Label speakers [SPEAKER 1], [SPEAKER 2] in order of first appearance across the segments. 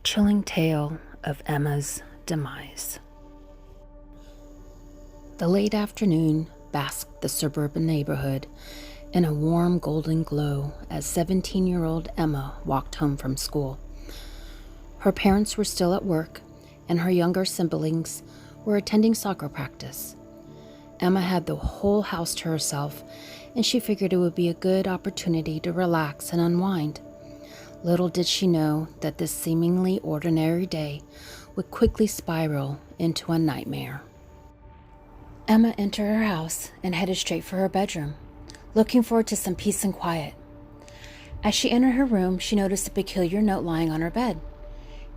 [SPEAKER 1] chilling tale of Emma's demise. The late afternoon basked the suburban neighborhood in a warm golden glow as 17-year-old Emma walked home from school. Her parents were still at work, and her younger siblings were attending soccer practice. Emma had the whole house to herself, and she figured it would be a good opportunity to relax and unwind. Little did she know that this seemingly ordinary day would quickly spiral into a nightmare. Emma entered her house and headed straight for her bedroom, looking forward to some peace and quiet. As she entered her room, she noticed a peculiar note lying on her bed.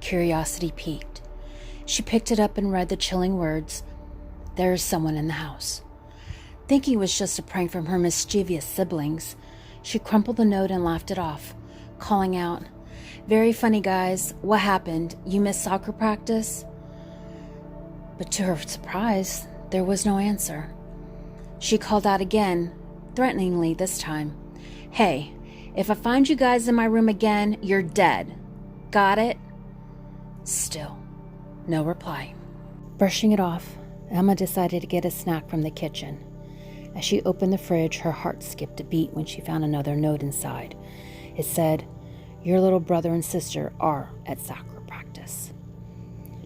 [SPEAKER 1] Curiosity piqued. She picked it up and read the chilling words, "There is someone in the house." Thinking it was just a prank from her mischievous siblings, she crumpled the note and laughed it off, calling out, "Very funny, guys. What happened? You missed soccer practice?" But to her surprise, there was no answer. She called out again, threateningly this time, "Hey, if I find you guys in my room again, you're dead. Got it?" Still, no reply. Brushing it off, Emma decided to get a snack from the kitchen. As she opened the fridge, her heart skipped a beat when she found another note inside. It said, "Your little brother and sister are at soccer practice."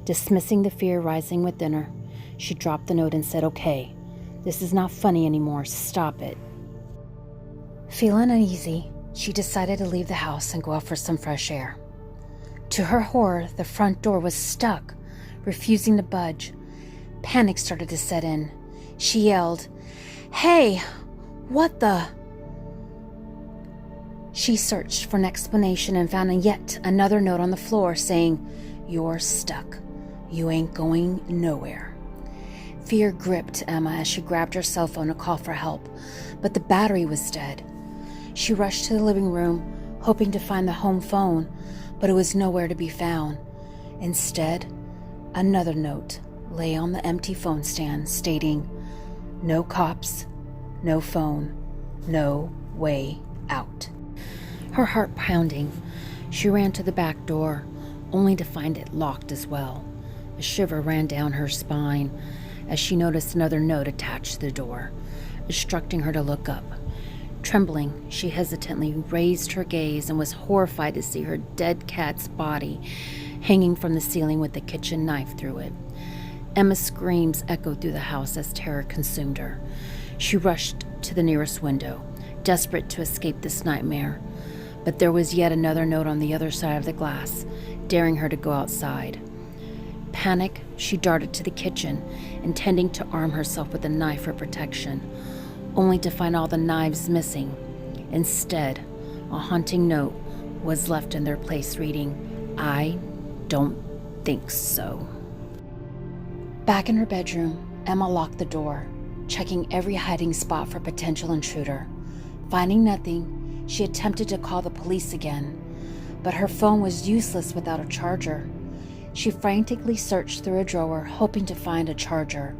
[SPEAKER 1] Dismissing the fear rising within her, she dropped the note and said, "Okay, this is not funny anymore. Stop it." Feeling uneasy, she decided to leave the house and go out for some fresh air. To her horror, the front door was stuck, refusing to budge. Panic started to set in. She yelled, "Hey, what the?" She searched for an explanation and found yet another note on the floor saying, "You're stuck. You ain't going nowhere." Fear gripped Emma as she grabbed her cell phone to call for help, but the battery was dead. She rushed to the living room, hoping to find the home phone, but it was nowhere to be found. Instead, another note lay on the empty phone stand stating, "No cops, no phone, no way out." Her heart pounding, she ran to the back door, only to find it locked as well. A shiver ran down her spine as she noticed another note attached to the door, instructing her to look up. Trembling, she hesitantly raised her gaze and was horrified to see her dead cat's body hanging from the ceiling with the kitchen knife through it. Emma's screams echoed through the house as terror consumed her. She rushed to the nearest window, desperate to escape this nightmare. But there was yet another note on the other side of the glass, daring her to go outside. Panic, she darted to the kitchen, intending to arm herself with a knife for protection, only to find all the knives missing. Instead, a haunting note was left in their place reading, "I don't think so." Back in her bedroom, Emma locked the door, checking every hiding spot for potential intruder. Finding nothing, she attempted to call the police again, but her phone was useless without a charger. She frantically searched through a drawer, hoping to find a charger,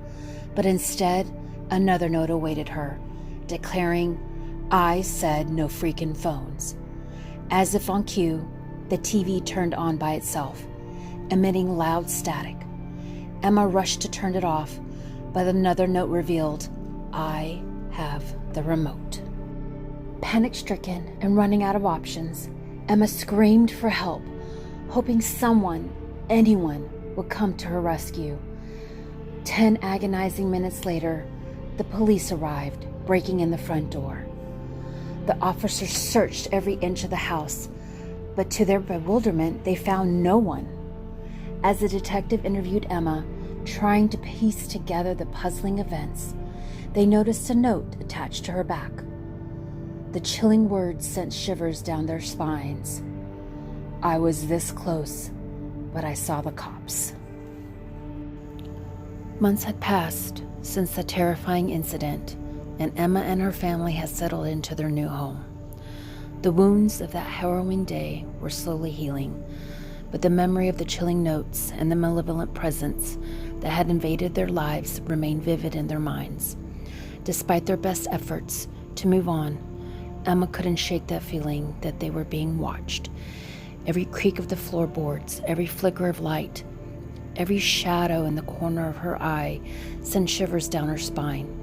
[SPEAKER 1] but instead, another note awaited her, declaring, "I said no freaking phones." As if on cue, the TV turned on by itself, emitting loud static. Emma rushed to turn it off, but another note revealed, "I have the remote." Panic-stricken and running out of options, Emma screamed for help, hoping someone, anyone, would come to her rescue. 10 agonizing minutes later, the police arrived, breaking in the front door. The officers searched every inch of the house, but to their bewilderment, they found no one. As the detective interviewed Emma, trying to piece together the puzzling events, they noticed a note attached to her back. The chilling words sent shivers down their spines. "I was this close, but I saw the cops." Months had passed since the terrifying incident, and Emma and her family had settled into their new home. The wounds of that harrowing day were slowly healing, but the memory of the chilling notes and the malevolent presence that had invaded their lives remained vivid in their minds. Despite their best efforts to move on, Emma couldn't shake that feeling that they were being watched. Every creak of the floorboards, every flicker of light, every shadow in the corner of her eye sent shivers down her spine.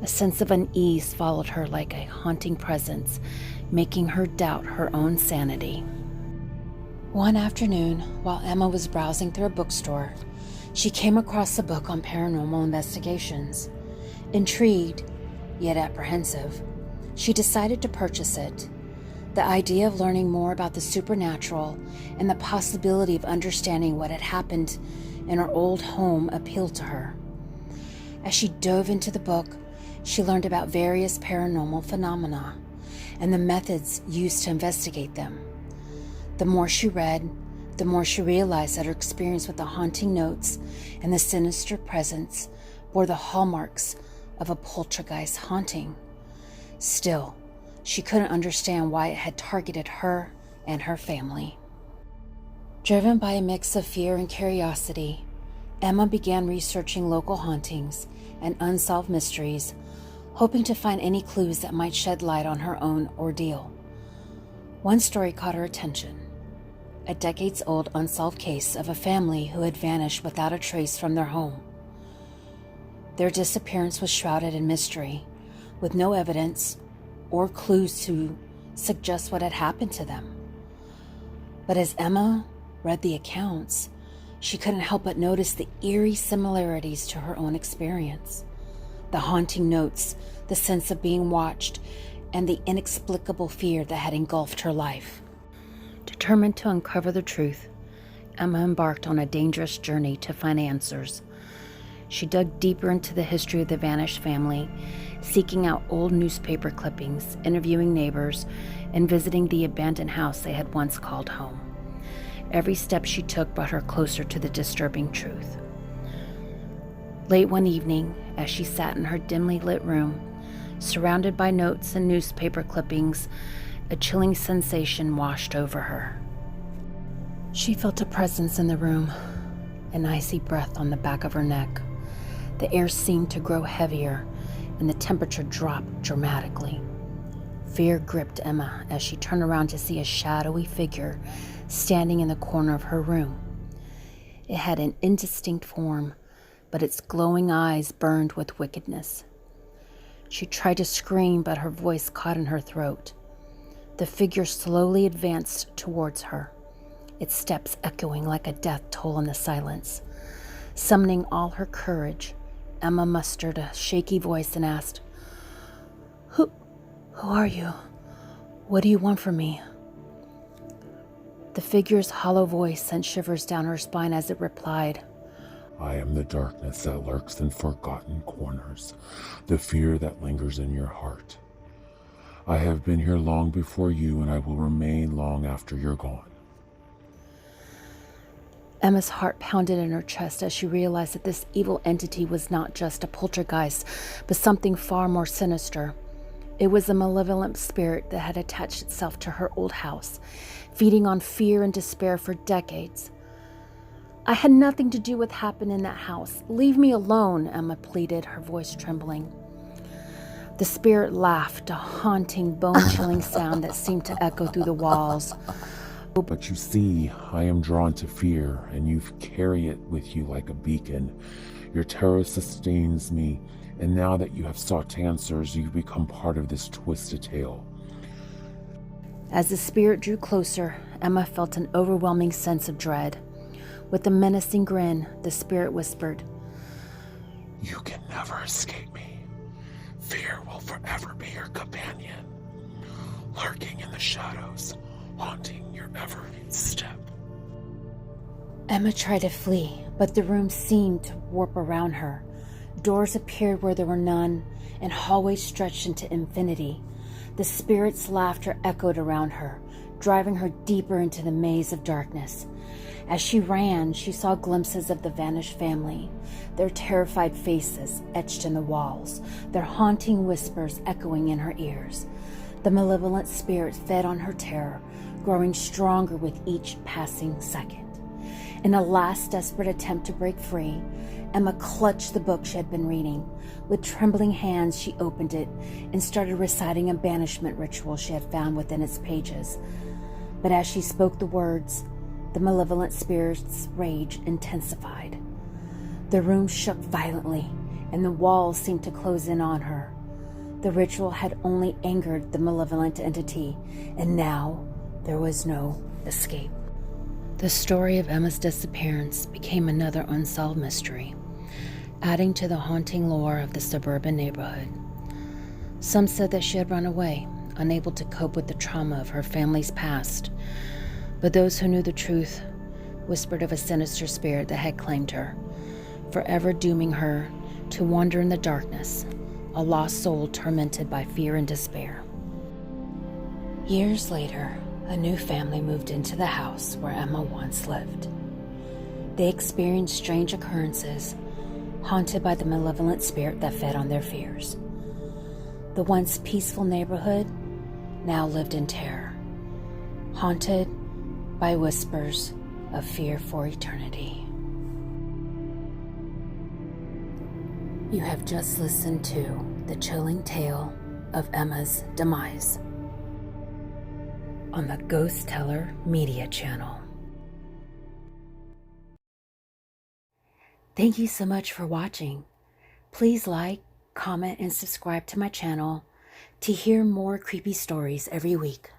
[SPEAKER 1] A sense of unease followed her like a haunting presence, making her doubt her own sanity. One afternoon, while Emma was browsing through a bookstore, she came across a book on paranormal investigations. Intrigued, yet apprehensive, she decided to purchase it. The idea of learning more about the supernatural and the possibility of understanding what had happened in her old home appealed to her. As she dove into the book, she learned about various paranormal phenomena and the methods used to investigate them. The more she read, the more she realized that her experience with the haunting notes and the sinister presence bore the hallmarks of a poltergeist haunting. Still, she couldn't understand why it had targeted her and her family. Driven by a mix of fear and curiosity, Emma began researching local hauntings and unsolved mysteries, hoping to find any clues that might shed light on her own ordeal. One story caught her attention: a decades-old unsolved case of a family who had vanished without a trace from their home. Their disappearance was shrouded in mystery, with no evidence or clues to suggest what had happened to them. But as Emma read the accounts, she couldn't help but notice the eerie similarities to her own experience. The haunting notes, the sense of being watched, and the inexplicable fear that had engulfed her life. Determined to uncover the truth, Emma embarked on a dangerous journey to find answers. She dug deeper into the history of the vanished family, seeking out old newspaper clippings, interviewing neighbors, and visiting the abandoned house they had once called home. Every step she took brought her closer to the disturbing truth. Late one evening, as she sat in her dimly lit room, surrounded by notes and newspaper clippings, a chilling sensation washed over her. She felt a presence in the room, an icy breath on the back of her neck. The air seemed to grow heavier, and the temperature dropped dramatically. Fear gripped Emma as she turned around to see a shadowy figure standing in the corner of her room. It had an indistinct form, but its glowing eyes burned with wickedness. She tried to scream, but her voice caught in her throat. The figure slowly advanced towards her, its steps echoing like a death toll in the silence. Summoning all her courage, Emma mustered a shaky voice and asked, Who are you? What do you want from me?" The figure's hollow voice sent shivers down her spine as it replied,
[SPEAKER 2] "I am the darkness that lurks in forgotten corners, the fear that lingers in your heart. I have been here long before you, and I will remain long after you're gone."
[SPEAKER 1] Emma's heart pounded in her chest as she realized that this evil entity was not just a poltergeist, but something far more sinister. It was a malevolent spirit that had attached itself to her old house, feeding on fear and despair for decades. "I had nothing to do with what happened in that house. Leave me alone," Emma pleaded, her voice trembling. The spirit laughed, a haunting, bone-chilling sound that seemed to echo through the walls.
[SPEAKER 2] "But you see, I am drawn to fear, and you carry it with you like a beacon. Your terror sustains me, and now that you have sought answers, you've become part of this twisted tale."
[SPEAKER 1] As the spirit drew closer, Emma felt an overwhelming sense of dread. With a menacing grin, the spirit whispered,
[SPEAKER 2] "You can never escape me. Fear will forever be your companion, lurking in the shadows, haunting your every step."
[SPEAKER 1] Emma tried to flee, but the room seemed to warp around her. Doors appeared where there were none, and hallways stretched into infinity. The spirit's laughter echoed around her, driving her deeper into the maze of darkness. As she ran, she saw glimpses of the vanished family, their terrified faces etched in the walls, their haunting whispers echoing in her ears. The malevolent spirit fed on her terror, growing stronger with each passing second. In a last desperate attempt to break free, Emma clutched the book she had been reading. With trembling hands, she opened it and started reciting a banishment ritual she had found within its pages. But as she spoke the words, the malevolent spirit's rage intensified. The room shook violently, and the walls seemed to close in on her. The ritual had only angered the malevolent entity, and now there was no escape. The story of Emma's disappearance became another unsolved mystery, adding to the haunting lore of the suburban neighborhood. Some said that she had run away, unable to cope with the trauma of her family's past, but those who knew the truth whispered of a sinister spirit that had claimed her, forever dooming her to wander in the darkness, a lost soul tormented by fear and despair. Years later, a new family moved into the house where Emma once lived. They experienced strange occurrences, haunted by the malevolent spirit that fed on their fears. The once peaceful neighborhood now lived in terror, haunted by whispers of fear for eternity. You have just listened to the chilling tale of Emma's demise on the Ghost Teller Media channel. Thank you so much for watching. Please like, comment, and subscribe to my channel to hear more creepy stories every week.